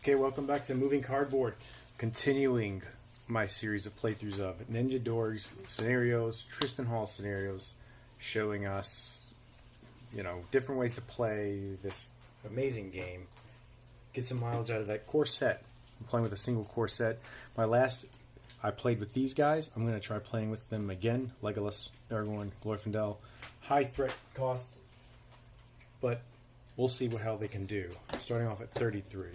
Okay, welcome back to Moving Cardboard. Continuing my series of playthroughs of Ninjadorg's scenarios, Tristan Hall scenarios, showing us, different ways to play this amazing game. Get some mileage out of that core set. I'm playing with a single core set. I played with these guys. I'm going to try playing with them again. Legolas, Aragorn, Glorfindel. High threat cost, but we'll see how they can do. Starting off at 33.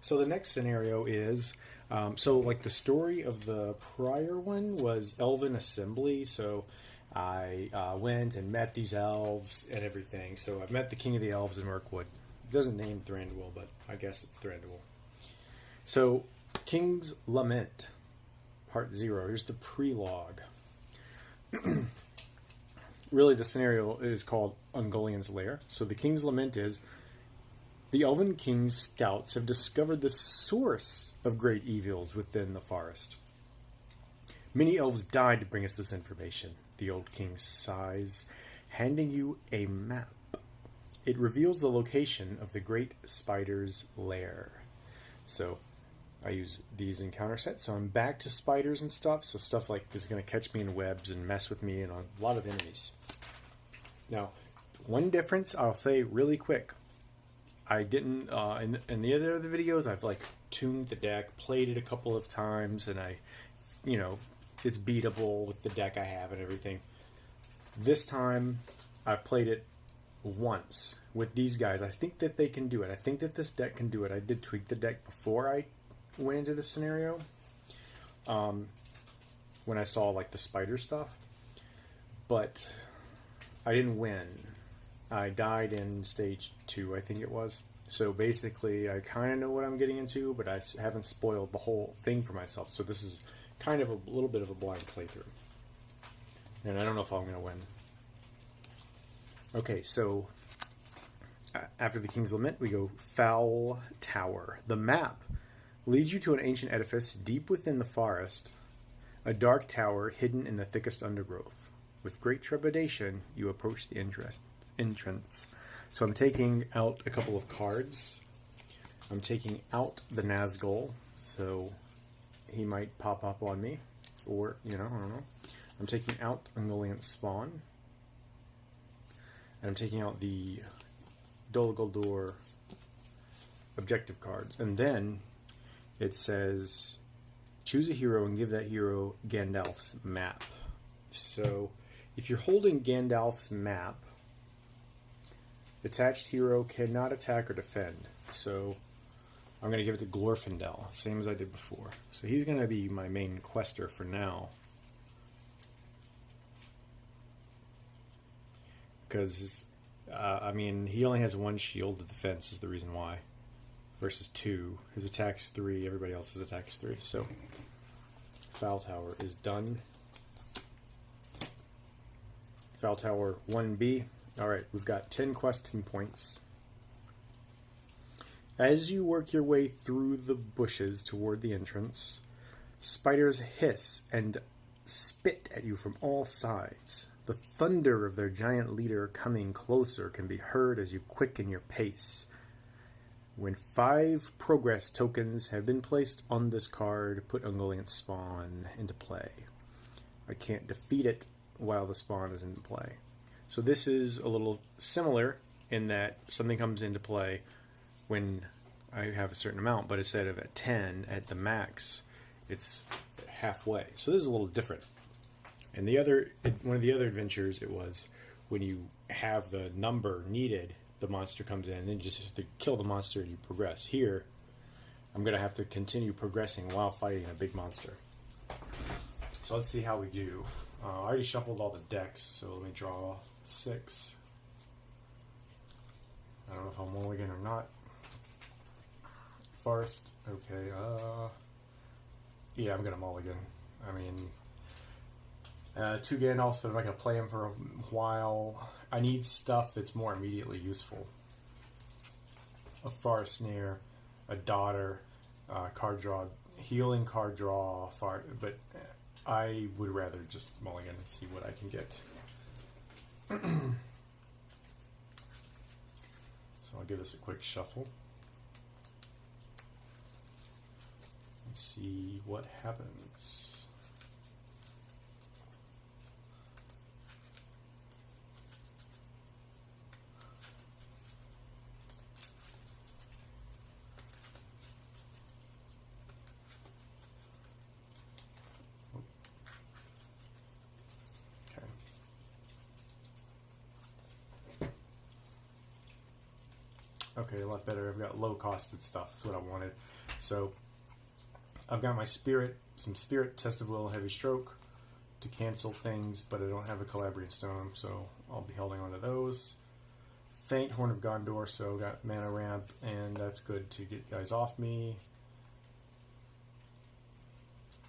So the next scenario is, the story of the prior one was Elven Assembly. So I went and met these elves and everything. So I've met the King of the Elves in Mirkwood. It doesn't name Thranduil, but I guess it's Thranduil. So King's Lament, Part 0. Here's the prelogue. Really, the scenario is called Ungoliant's Lair. So the King's Lament is, the Elven King's scouts have discovered the source of great evils within the forest. Many elves died to bring us this information, the old king sighs, handing you a map. It reveals the location of the great spider's lair. So I use these encounter sets, so I'm back to spiders and stuff, so stuff like this is going to catch me in webs and mess with me and a lot of enemies. Now, one difference I'll say really quick. I didn't, in the other videos, I've tuned the deck, played it a couple of times, and it's beatable with the deck I have and everything. This time, I played it once with these guys. I think that they can do it. I think that this deck can do it. I did tweak the deck before I went into the scenario, when I saw the spider stuff, but I didn't win. I died in stage 2, I think it was. So basically, I kind of know what I'm getting into, but I haven't spoiled the whole thing for myself. So this is kind of a little bit of a blind playthrough. And I don't know if I'm going to win. Okay, so after the King's Lament, we go Foul Tower. The map leads you to an ancient edifice deep within the forest, a dark tower hidden in the thickest undergrowth. With great trepidation, you approach the entrance. So I'm taking out a couple of cards. I'm taking out the Nazgul, so he might pop up on me, or I don't know. I'm taking out Ungoliant's Spawn, and I'm taking out the Dol Guldur objective cards, and then it says choose a hero and give that hero Gandalf's map. So if you're holding Gandalf's map, the attached hero cannot attack or defend. So I'm going to give it to Glorfindel, same as I did before. So he's going to be my main quester for now. Because, he only has 1 shield. The defense is the reason why. Versus 2. His attack's 3. Everybody else's attack's 3. So Foul Tower is done. Foul Tower 1B. Alright, we've got 10 questing points. As you work your way through the bushes toward the entrance, spiders hiss and spit at you from all sides. The thunder of their giant leader coming closer can be heard as you quicken your pace. When 5 progress tokens have been placed on this card, put Ungoliant's Spawn into play. I can't defeat it while the spawn is in play. So this is a little similar in that something comes into play when I have a certain amount, but instead of at 10 at the max, it's halfway. So this is a little different. And one of the other adventures, it was when you have the number needed, the monster comes in, and then you just have to kill the monster and you progress. Here, I'm going to have to continue progressing while fighting a big monster. So let's see how we do. I already shuffled all the decks, so let me draw 6. I don't know if I'm mulligan or not. Forest, okay, yeah, I'm gonna mulligan. 2 Gandalfs, but I'm not gonna play them for a while. I need stuff that's more immediately useful. A Forest Snare, a Daughter, card draw, healing card draw, but I would rather just mulligan and see what I can get. So I'll give this a quick shuffle. Let's see what happens. Okay, a lot better. I've got low-costed stuff. That's what I wanted. So I've got my spirit, some spirit, test of will, heavy stroke to cancel things, but I don't have a Calabrian stone, so I'll be holding on to those. Faint, Horn of Gondor, so got mana ramp, and that's good to get guys off me.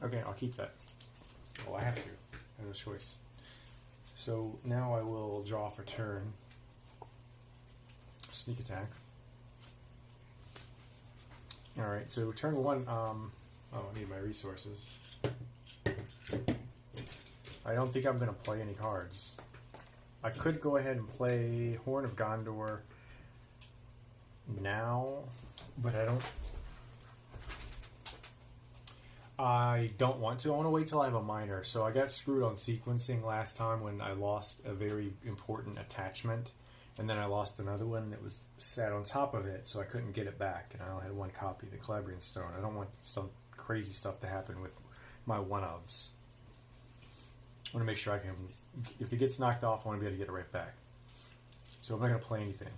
Okay, I'll keep that. Well, I have to. I have no choice. So now I will draw for turn. Sneak attack. Alright, so turn one, I need my resources. I don't think I'm going to play any cards. I could go ahead and play Horn of Gondor now, but I don't want to. I want to wait till I have a minor. So I got screwed on sequencing last time when I lost a very important attachment. And then I lost another one that was sat on top of it, so I couldn't get it back. And I only had one copy, the Calabrian Stone. I don't want some crazy stuff to happen with my one-ofs. I want to make sure I can, if it gets knocked off, I want to be able to get it right back. So I'm not going to play anything.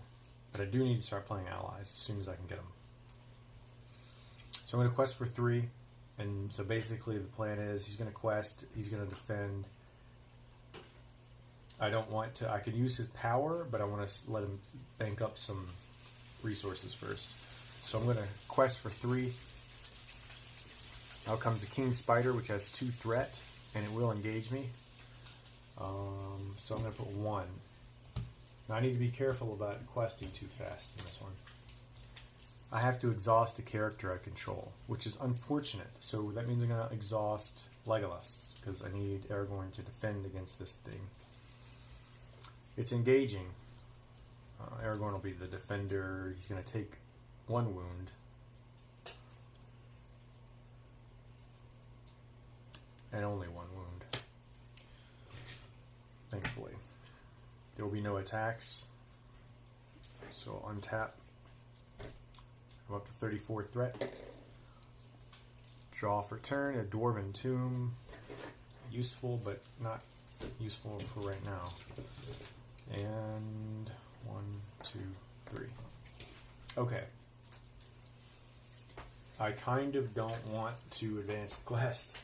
But I do need to start playing allies as soon as I can get them. So I'm going to quest for 3. And so basically the plan is he's going to quest, he's going to defend. I don't want to, I could use his power, but I want to let him bank up some resources first. So I'm going to quest for 3. Out comes a King Spider, which has 2 threat, and it will engage me. So I'm going to put 1. Now I need to be careful about questing too fast in this one. I have to exhaust a character I control, which is unfortunate. So that means I'm going to exhaust Legolas, because I need Aragorn to defend against this thing. It's engaging. Aragorn will be the defender. He's going to take 1 wound. And only 1 wound. Thankfully. There will be no attacks. So untap. I'm up to 34 threat. Draw for turn. A Dwarven Tomb. Useful, but not useful for right now. And 1, 2, 3. Okay. I kind of don't want to advance the quest.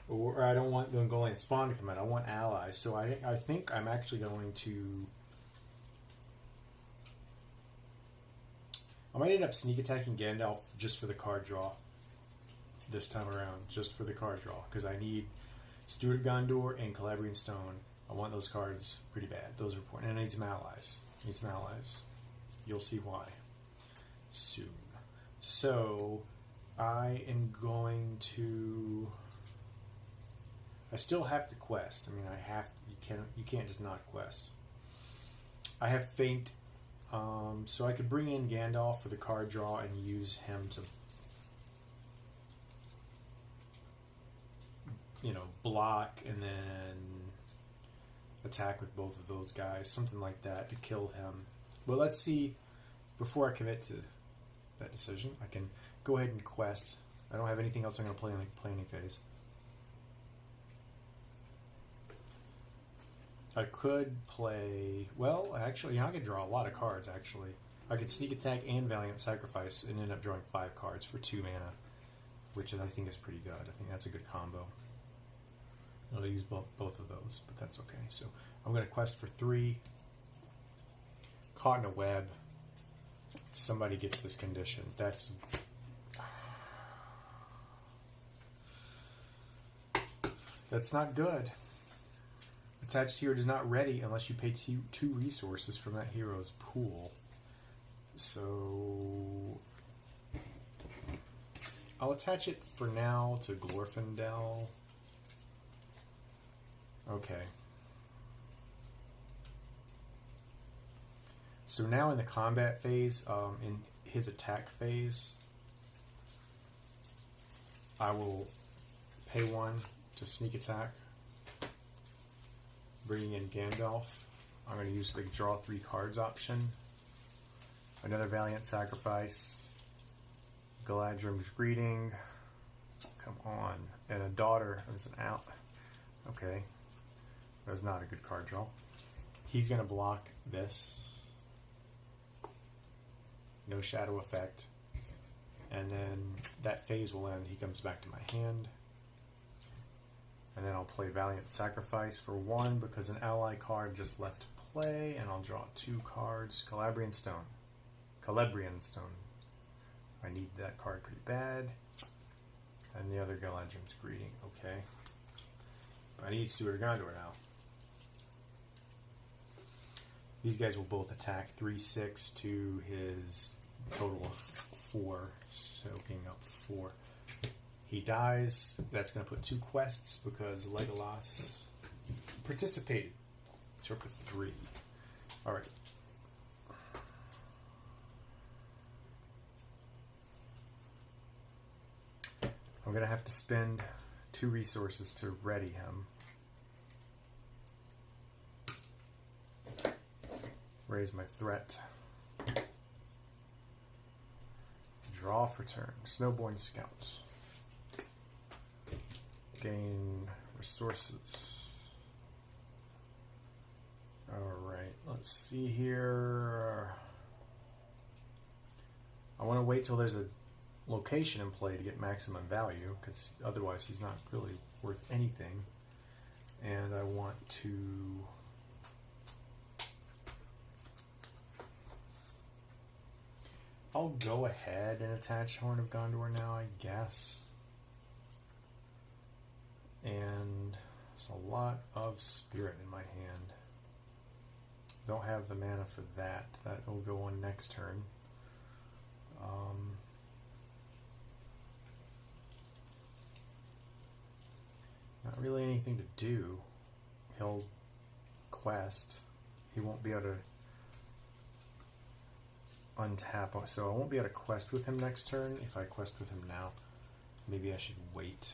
Or I don't want the Ungoliant spawn to come out. I want allies. So I think I'm actually going to... I might end up sneak attacking Gandalf just for the card draw. This time around. Just for the card draw. Because I need Steward of Gondor and Calabrian Stone. I want those cards pretty bad. Those are important. And I need some allies. You'll see why soon. So I am going to... I still have to quest. I mean, I have to, you can't just not quest. I have Faint, so I could bring in Gandalf for the card draw and use him to, block and then attack with both of those guys, something like that to kill him. Well, let's see. Before I commit to that decision, I can go ahead and quest. I don't have anything else I'm going to play in the planning phase. I could play... Well, actually, I could draw a lot of cards, actually. I could Sneak Attack and Valiant Sacrifice and end up drawing 5 cards for 2 mana, which I think is pretty good. I think that's a good combo. I'll use both of those, but that's okay. So I'm going to quest for 3. Caught in a Web. Somebody gets this condition. That's not good. Attached hero is not ready unless you pay 2 resources from that hero's pool. So I'll attach it for now to Glorfindel. Okay. So now in the combat phase, in his attack phase, I will pay 1 to sneak attack, bringing in Gandalf. I'm going to use the draw 3 cards option. Another Valiant Sacrifice. Galadrim's Greeting. Come on. And a Daughter is an out. Okay. That's not a good card draw. He's going to block this. No shadow effect. And then that phase will end. He comes back to my hand. And then I'll play Valiant Sacrifice for 1 because an ally card just left play. And I'll draw 2 cards. Calabrian Stone. I need that card pretty bad. And the other Galadrim's Greeting. Okay. But I need Steward of Gondor now. These guys will both attack 3/6 to his total of 4, soaking up 4. He dies. That's going to put 2 quests because Legolas participated. Circa 3. Alright. I'm going to have to spend 2 resources to ready him. Raise my threat. Draw for turn. Snowborn Scouts. Gain resources. Alright, let's see here. I want to wait till there's a location in play to get maximum value, because otherwise he's not really worth anything. And I want to I'll go ahead and attach Horn of Gondor now, I guess. And there's a lot of spirit in my hand. Don't have the mana for that. That will go on next turn. Not really anything to do. He'll quest. He won't be able to untap, so I won't be able to quest with him next turn. If I quest with him now, maybe I should wait.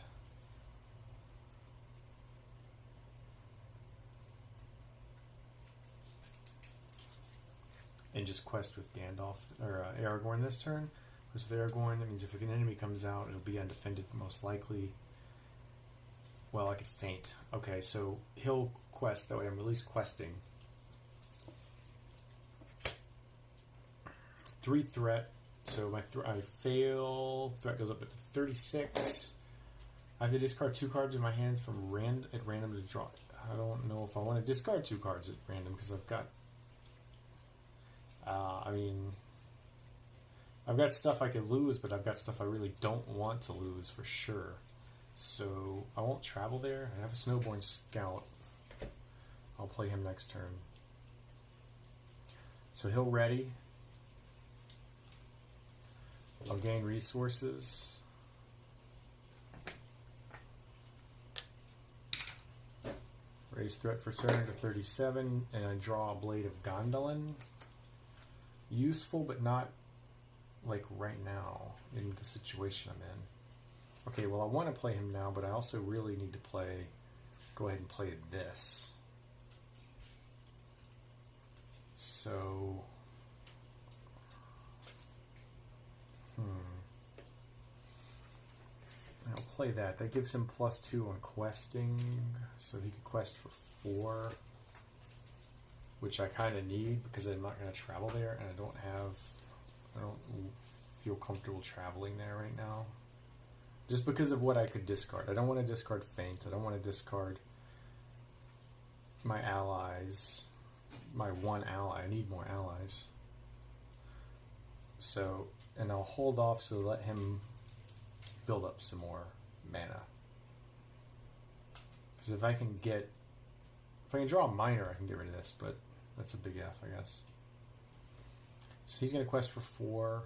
And just quest with Gandalf or Aragorn this turn. Because with Aragorn, that means if an enemy comes out, it'll be undefended most likely. Well, I could feint. Okay, so he'll quest, that way I'm at least questing. 3 threat, so I fail. Threat goes up to 36. I have to discard 2 cards in my hand from at random to draw. I don't know if I want to discard 2 cards at random because I've got. I've got stuff I could lose, but I've got stuff I really don't want to lose for sure. So I won't travel there. I have a Snowborn Scout. I'll play him next turn. So he'll ready. I'll gain resources. Raise threat for turn to 37, and I draw a Blade of Gondolin. Useful, but not like right now in the situation I'm in. Okay, well I want to play him now, but I also really need to go ahead and play this. So, I'll play that. That gives him +2 on questing, so he could quest for 4, which I kind of need because I'm not going to travel there, and I don't feel comfortable traveling there right now. Just because of what I could discard. I don't want to discard Feint. I don't want to discard my allies. My one ally. I need more allies. So, and I'll hold off so let him build up some more mana. Because if I can draw a minor, I can get rid of this, but that's a big F, I guess. So he's going to quest for 4.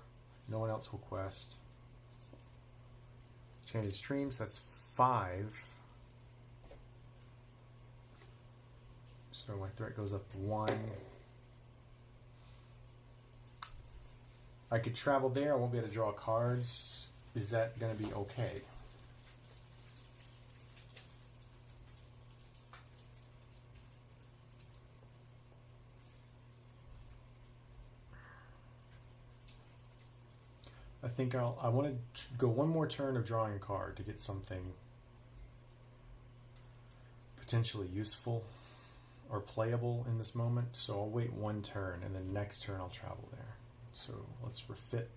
No one else will quest. Change streams, that's 5. So my threat goes up 1. I could travel there, I won't be able to draw cards. Is that going to be okay? I think I want to go one more turn of drawing a card to get something potentially useful or playable in this moment. So I'll wait one turn, and then next turn I'll travel there. So let's refit.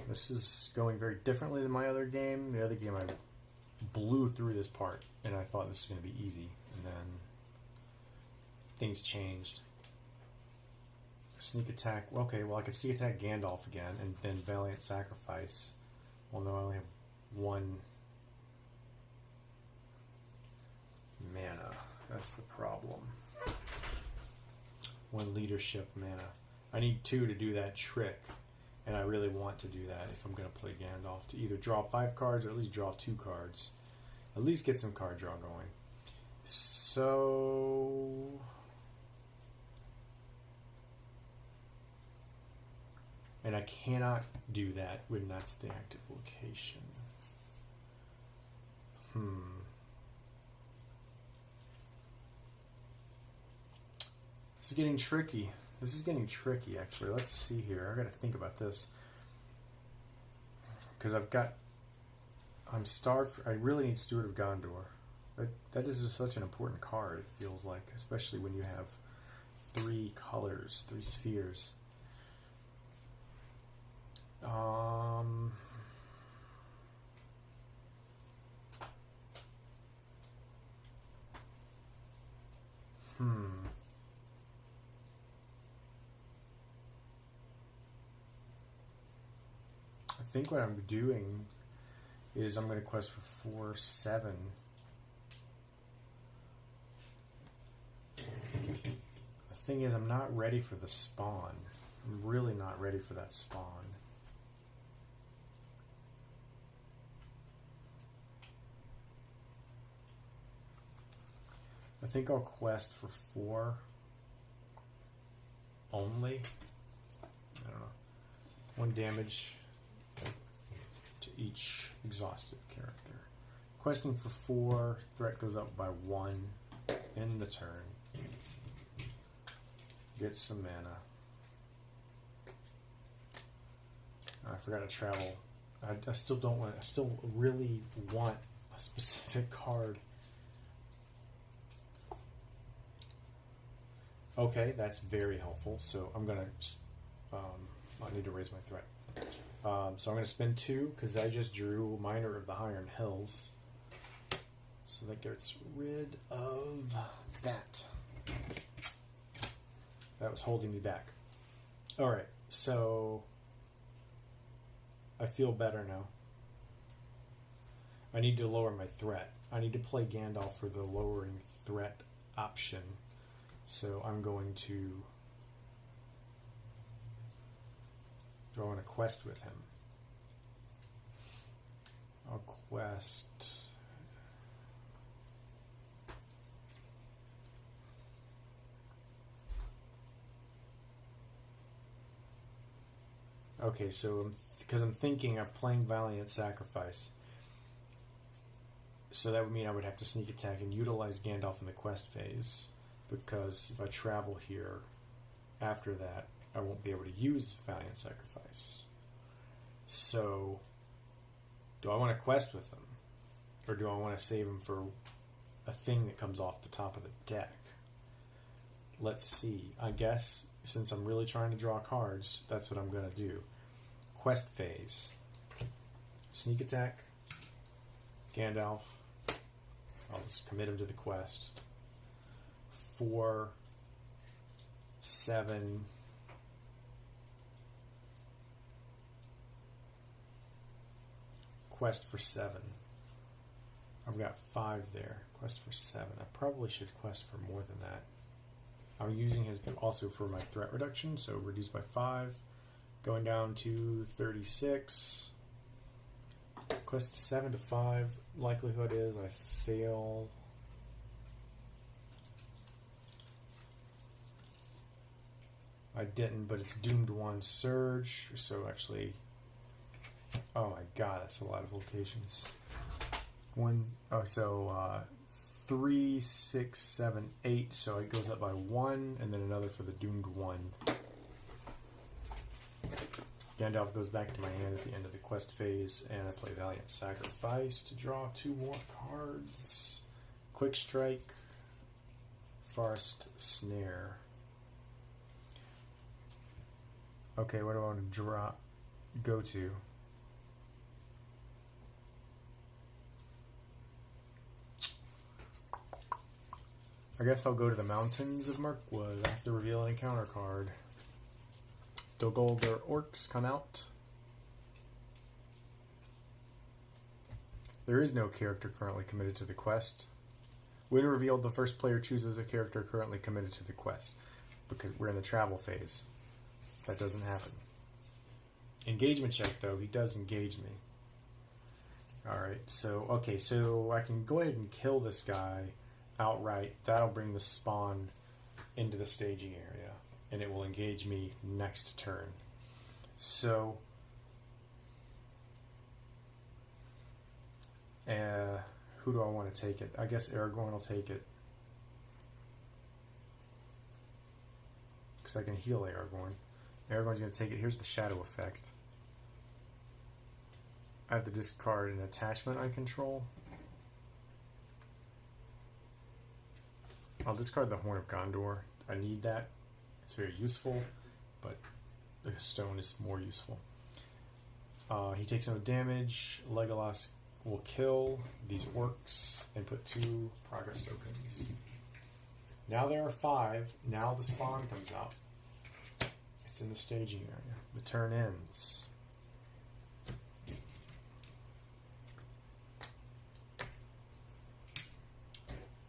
This is going very differently than my other game. The other game I blew through this part, and I thought this was going to be easy, and then things changed. Sneak attack. Okay, well I could sneak attack Gandalf again, and then Valiant Sacrifice. Well, no, I only have one mana. That's the problem. One leadership mana. I need 2 to do that trick, and I really want to do that if I'm going to play Gandalf, to either draw 5 cards or at least draw 2 cards. At least get some card draw going. So and I cannot do that when that's the active location. This is getting tricky. This is getting tricky, actually. Let's see here. I got to think about this. Because I'm starved. I really need Steward of Gondor. That is just such an important card, it feels like. Especially when you have 3 colors, 3 spheres. I think what I'm doing is I'm going to quest for 4/7. The thing is, I'm not ready for the spawn. I'm really not ready for that spawn. I think I'll quest for 4 only. I don't know. 1 damage to each exhausted character. Questing for 4, threat goes up by 1 in the turn. Get some mana. I forgot to travel. I still don't want. I still really want a specific card. Okay, that's very helpful. So I'm gonna. I need to raise my threat. So I'm gonna spend 2 because I just drew Miner of the Iron Hills. So that gets rid of that. That was holding me back. All right, so I feel better now. I need to lower my threat. I need to play Gandalf for the lowering threat option. So I'm going to go on a quest with him. I'll quest. Okay, so because I'm thinking of playing Valiant Sacrifice, so that would mean I would have to sneak attack and utilize Gandalf in the quest phase, because if I travel here after that, I won't be able to use Valiant Sacrifice. So, do I want to quest with them? Or do I want to save them for a thing that comes off the top of the deck? Let's see. I guess, since I'm really trying to draw cards, that's what I'm going to do. Quest phase. Sneak attack. Gandalf. I'll just commit him to the quest. 4, 7. Quest for 7. I've got 5 there. Quest for 7. I probably should quest for more than that. I'm using his also for my threat reduction, so reduced by 5. Going down to 36. Quest 7 to 5. Likelihood is I fail. I didn't, but it's doomed 1 surge, so actually, oh my god, that's a lot of locations. 3, 6, 7, 8. So it goes up by 1, and then another for the doomed 1. Gandalf goes back to my hand at the end of the quest phase, and I play Valiant Sacrifice to draw 2 more cards. Quick Strike, Forest Snare. Okay, what do I want to go to? I guess I'll go to the Mountains of Mirkwood after revealing a counter card. Dogolder Orcs come out. There is no character currently committed to the quest. When revealed, the first player chooses a character currently committed to the quest, because we're in the travel phase. That doesn't happen. Engagement check, though. He does engage me. Alright, so I can go ahead and kill this guy outright. That'll bring the spawn into the staging area, and it will engage me next turn. So, who do I want to take it? I guess Aragorn will take it, because I can heal Aragorn. Aragorn's going to take it. Here's the shadow effect. I have to discard an attachment I control. I'll discard the Horn of Gondor. I need that. It's very useful, but the stone is more useful. He takes no damage. Legolas will kill these orcs and put 2 progress tokens. Now there are 5. Now the spawn comes out. It's in the staging area. The turn ends.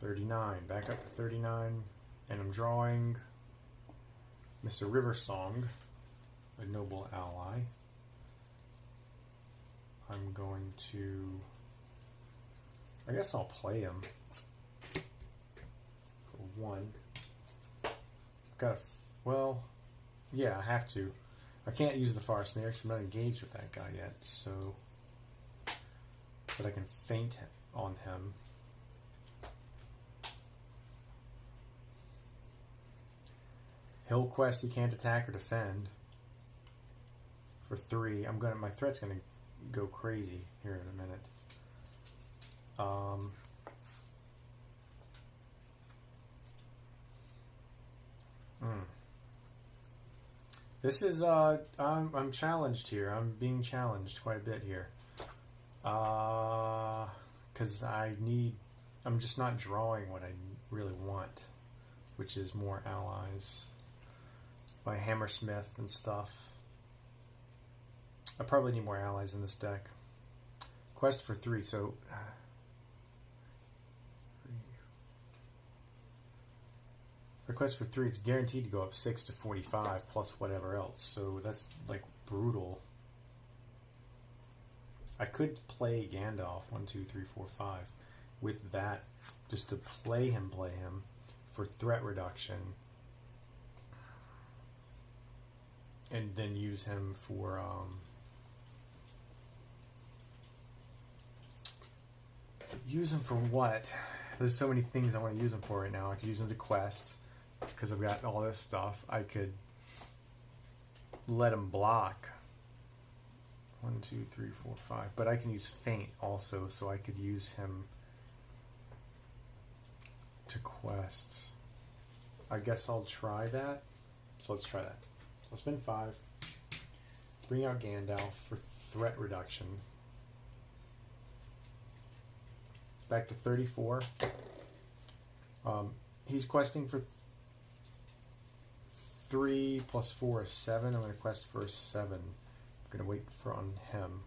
$39. Back up to 39. And I'm drawing Mr. Riversong, a noble ally. I'm going to... I guess I'll play him for 1. Got a... Well, yeah, I have to. I can't use the Forest Snare because I'm not engaged with that guy yet, so... But I can feint on him. Hill Quest, he can't attack or defend. For 3. My threat's gonna go crazy here in a minute. This is I'm challenged here. I'm being challenged quite a bit here. Because I'm just not drawing what I really want, which is more allies. My Hammersmith and stuff. I probably need more allies in this deck. Quest for 3, so... Request for 3, it's guaranteed to go up 6 to 45 plus whatever else, so that's like brutal. I could play Gandalf 1, 2, 3, 4, 5 with that, just to play him for threat reduction, and then use him for what? There's so many things I want to use him for right now. I could use him to quest, because I've got all this stuff. I could let him block 1, 2, 3, 4, 5, but I can use feint also, so I could use him to quest. I guess I'll try that. So let's try that. I'll spend 5. Bring out Gandalf for threat reduction. Back to 34. He's questing for 3 plus 4 is 7. I'm going to quest for 7. I'm going to wait on him.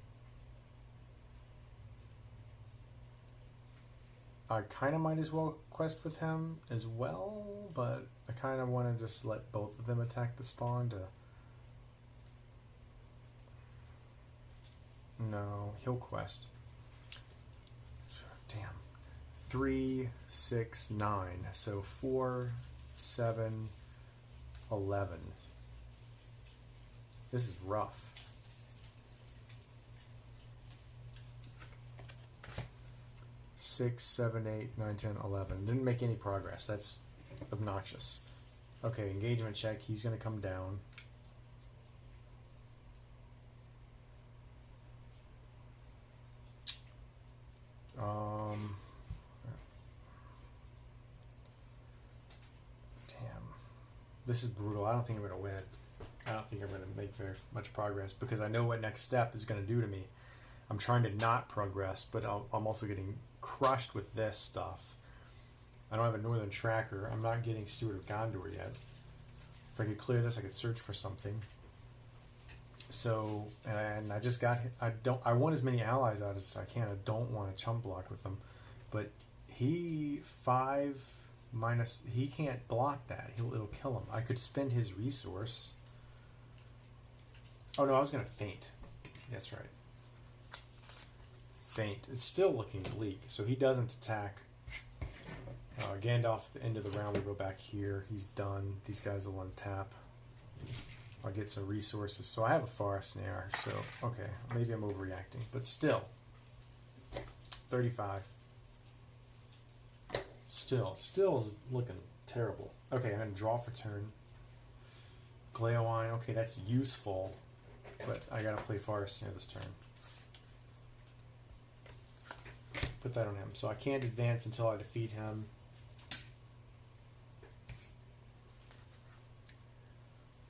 I kind of might as well quest with him as well, but I kind of want to just let both of them attack the spawn to... No, he'll quest. Damn. 3, 6, 9. So 4, 7, 11. This is rough. 6, 7, 8, 9, 10, 11. Didn't make any progress. That's obnoxious. Okay, engagement check. He's going to come down. Damn. This is brutal. I don't think I'm going to win. I don't think I'm going to make very much progress because I know what next step is going to do to me. I'm trying to not progress, but I'm also getting crushed with this stuff. I don't have a Northern Tracker. I'm not getting Steward of Gondor yet. If I could clear this, I could search for something. So, and I just got, I want as many allies out as I can. I don't want to chump block with them. But he, 5 minus, he can't block that. It'll kill him. I could spend his resource. Oh no, I was going to feint. That's right. Feint. It's still looking bleak. So he doesn't attack. Gandalf, at the end of the round, will go back here. He's done. These guys will untap. I'll get some resources. So I have a Forest Snare. So, okay, maybe I'm overreacting. But still, 35. Still is looking terrible. Okay, I'm going to draw for turn. Ungoliant, okay, that's useful. But I got to play Forest Snare this turn. Put that on him. So I can't advance until I defeat him.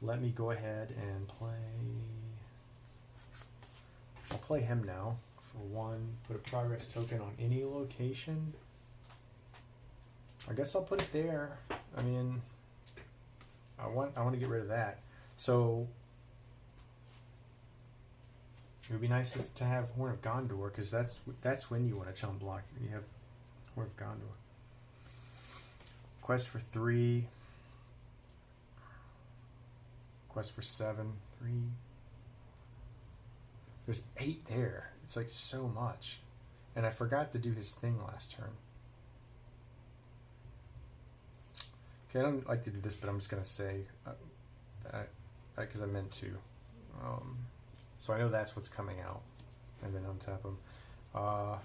Let me go ahead and play. I'll play him now for 1. Put a progress token on any location. I guess I'll put it there. I mean, I want to get rid of that. So it would be nice to have Horn of Gondor because that's when you want to chump block. You have Horn of Gondor. Quest for 3. Quest for 7, 3. There's 8 there. It's like so much. And I forgot to do his thing last turn. Okay, I don't like to do this, but I'm just going to say that because I meant to. So I know that's what's coming out. And then untap him.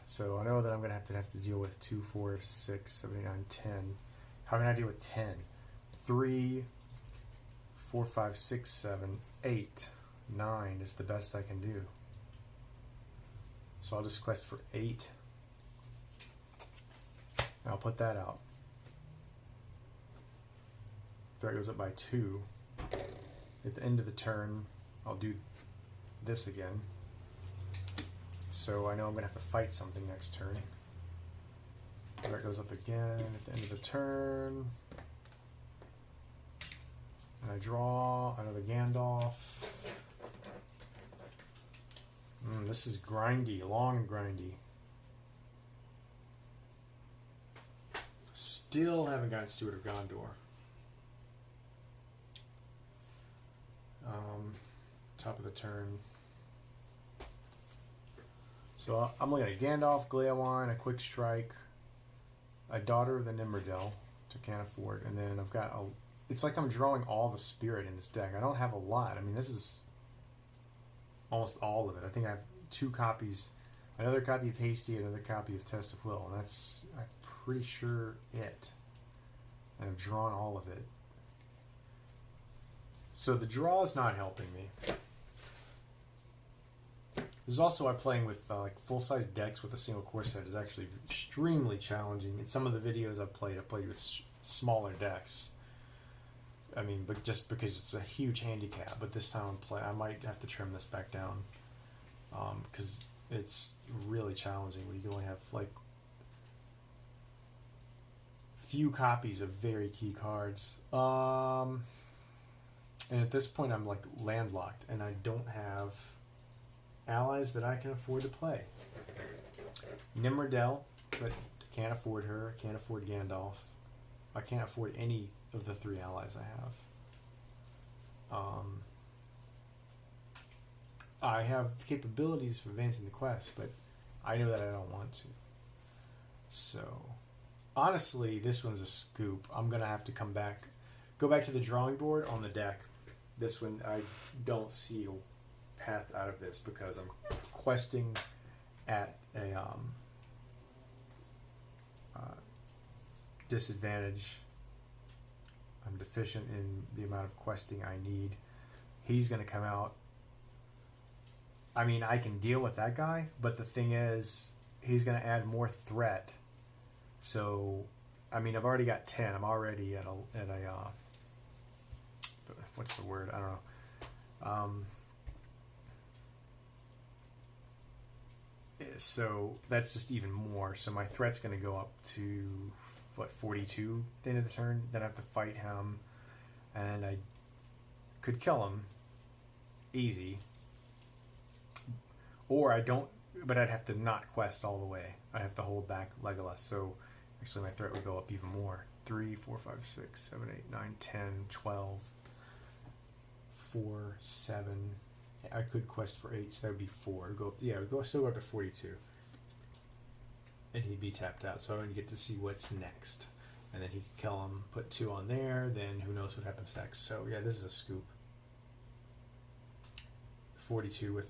So I know that I'm going to have to deal with 2, 4, 6, 7, 8, 9, 10. How can I deal with 10? 3... 4, 5, 6, 7, 8, 9 is the best I can do. So I'll just quest for 8. And I'll put that out. Threat goes up by 2. At the end of the turn, I'll do this again. So I know I'm going to have to fight something next turn. Threat goes up again at the end of the turn. And I draw another Gandalf. This is grindy, long and grindy. Still haven't gotten Steward of Gondor. Top of the turn. So I'm looking at Gandalf, Ungoliant, a Quick Strike, a Daughter of the Ninjadorg, which I can't afford, and then I've got a. It's like I'm drawing all the spirit in this deck. I don't have a lot. I mean, this is almost all of it. I think I have 2 copies, another copy of Hasty, another copy of Test of Will, and that's, I'm pretty sure, it. And I've drawn all of it. So the draw is not helping me. This is also why playing with like full-size decks with a single core set is actually extremely challenging. In some of the videos I've played with smaller decks. I mean, but just because it's a huge handicap. But this time I might have to trim this back down because it's really challenging when you only have like few copies of very key cards. And at this point, I'm like landlocked, and I don't have allies that I can afford to play. Ninjadorg, but can't afford her. Can't afford Gandalf. I can't afford any of the 3 allies I have. I have capabilities for advancing the quest, but I know that I don't want to. So, honestly, this one's a scoop. I'm going to have to go back to the drawing board on the deck. This one, I don't see a path out of this because I'm questing at a disadvantage. I'm deficient in the amount of questing I need. He's going to come out. I mean, I can deal with that guy, but the thing is, he's going to add more threat. So, I mean, I've already got 10. I'm already at a what's the word? I don't know. So that's just even more. So my threat's going to go up to, 42 at the end of the turn. Then I have to fight him, and I could kill him easy. Or I don't, but I'd have to not quest all the way. I'd have to hold back Legolas. So actually my threat would go up even more. 3, 4, 5, 6, 7, 8, 9, 10, 12, 4, 7. I could quest for 8, so that would be 4. It'd go up, yeah, it would go, still go up to 42. And he'd be tapped out, so I would get to see what's next. And then he could kill him, put 2 on there, then who knows what happens next. So yeah, this is a scoop. 42 with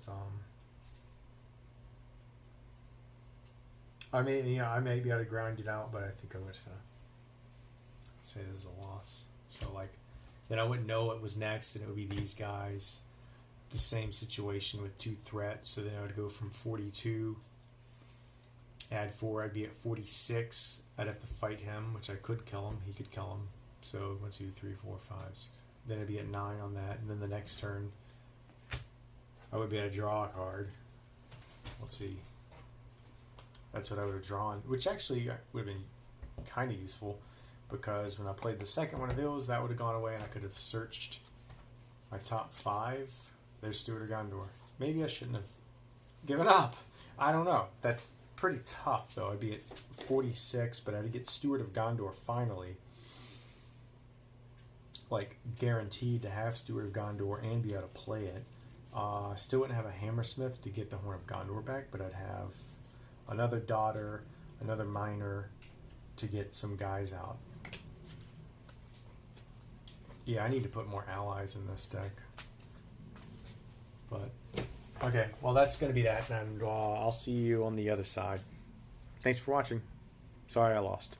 I may be able to grind it out, but I think I'm just gonna say this is a loss. So like, then I wouldn't know what was next, and it would be these guys. The same situation with 2 threat. So then I would go from 42, add 4, I'd be at 46. I'd have to fight him, which I could kill him. He could kill him. So 1, 2, 3, 4, 5, 6. Then I'd be at 9 on that, and then the next turn I would be able to draw a card. Let's see. That's what I would have drawn, which actually would have been kind of useful, because when I played the second one of those, that would have gone away and I could have searched my top 5. There's Steward of Gondor. Maybe I shouldn't have given up. I don't know. That's pretty tough, though. I'd be at 46, but I'd get Steward of Gondor finally. Like, guaranteed to have Steward of Gondor and be able to play it. Still wouldn't have a Hammersmith to get the Horn of Gondor back, but I'd have another Daughter, another Miner to get some guys out. Yeah, I need to put more allies in this deck. But, okay, well, that's going to be that, and I'll see you on the other side. Thanks for watching. Sorry I lost.